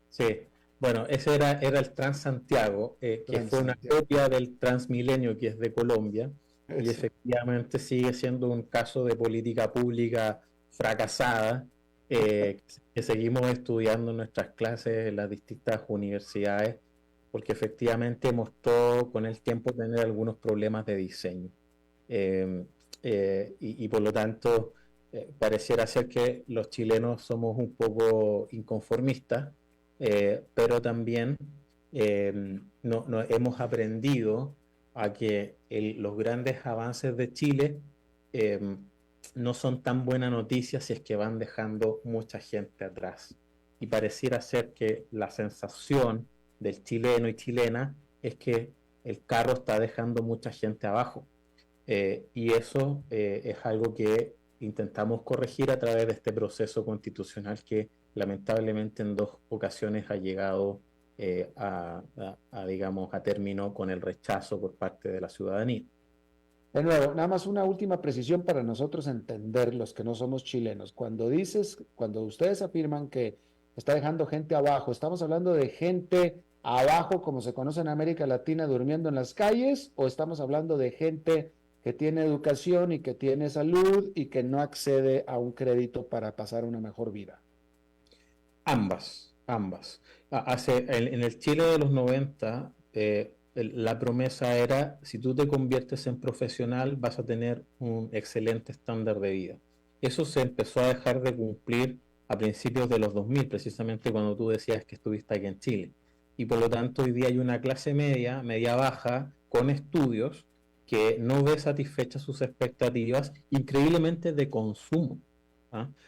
Sí, bueno, ese era el Transantiago, que fue una copia del Transmilenio, que es de Colombia, y efectivamente sigue siendo un caso de política pública fracasada, que seguimos estudiando en nuestras clases en las distintas universidades, porque efectivamente mostró con el tiempo tener algunos problemas de diseño. Y por lo tanto, pareciera ser que los chilenos somos un poco inconformistas, pero también no hemos aprendido a que los grandes avances de Chile no son tan buena noticia si es que van dejando mucha gente atrás. Y pareciera ser que la sensación del chileno y chilena es que el carro está dejando mucha gente abajo. Y eso es algo que intentamos corregir a través de este proceso constitucional que lamentablemente en 2 ocasiones ha llegado digamos, a término con el rechazo por parte de la ciudadanía. De nuevo, nada más una última precisión para nosotros entender, los que no somos chilenos. Cuando ustedes afirman que está dejando gente abajo, ¿estamos hablando de gente abajo, como se conoce en América Latina, durmiendo en las calles, o estamos hablando de gente que tiene educación y que tiene salud y que no accede a un crédito para pasar una mejor vida? Ambas. En el Chile de los 90, la promesa era, si tú te conviertes en profesional, vas a tener un excelente estándar de vida. Eso se empezó a dejar de cumplir a principios de los 2000, precisamente cuando tú decías que estuviste aquí en Chile. Y por lo tanto, hoy día hay una clase media baja, con estudios, que no ve satisfechas sus expectativas, increíblemente de consumo.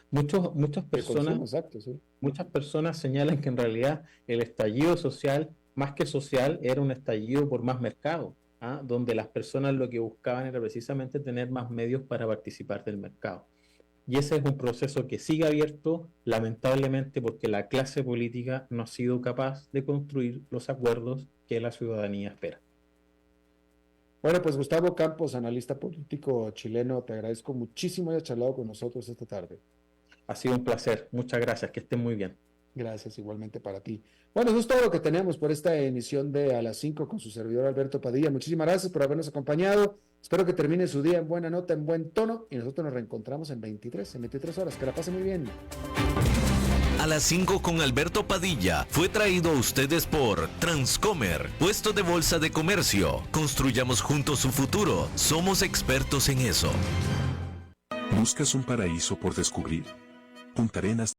Muchas personas, exacto, sí. Muchas personas señalan que en realidad el estallido social, más que social, era un estallido por más mercado, donde las personas lo que buscaban era precisamente tener más medios para participar del mercado. Y ese es un proceso que sigue abierto, lamentablemente, porque la clase política no ha sido capaz de construir los acuerdos que la ciudadanía espera. Bueno, pues Gustavo Campos, analista político chileno, te agradezco muchísimo que hayas charlado con nosotros esta tarde. Ha sido un placer. Muchas gracias. Que estén muy bien. Gracias, igualmente para ti. Bueno, eso es todo lo que tenemos por esta emisión de A las 5 con su servidor Alberto Padilla. Muchísimas gracias por habernos acompañado. Espero que termine su día en buena nota, en buen tono, y nosotros nos reencontramos en 23 horas. Que la pasen muy bien. A las 5 con Alberto Padilla fue traído a ustedes por Transcomer, puesto de bolsa de comercio. Construyamos juntos su futuro. Somos expertos en eso. ¿Buscas un paraíso por descubrir? Punta Arenas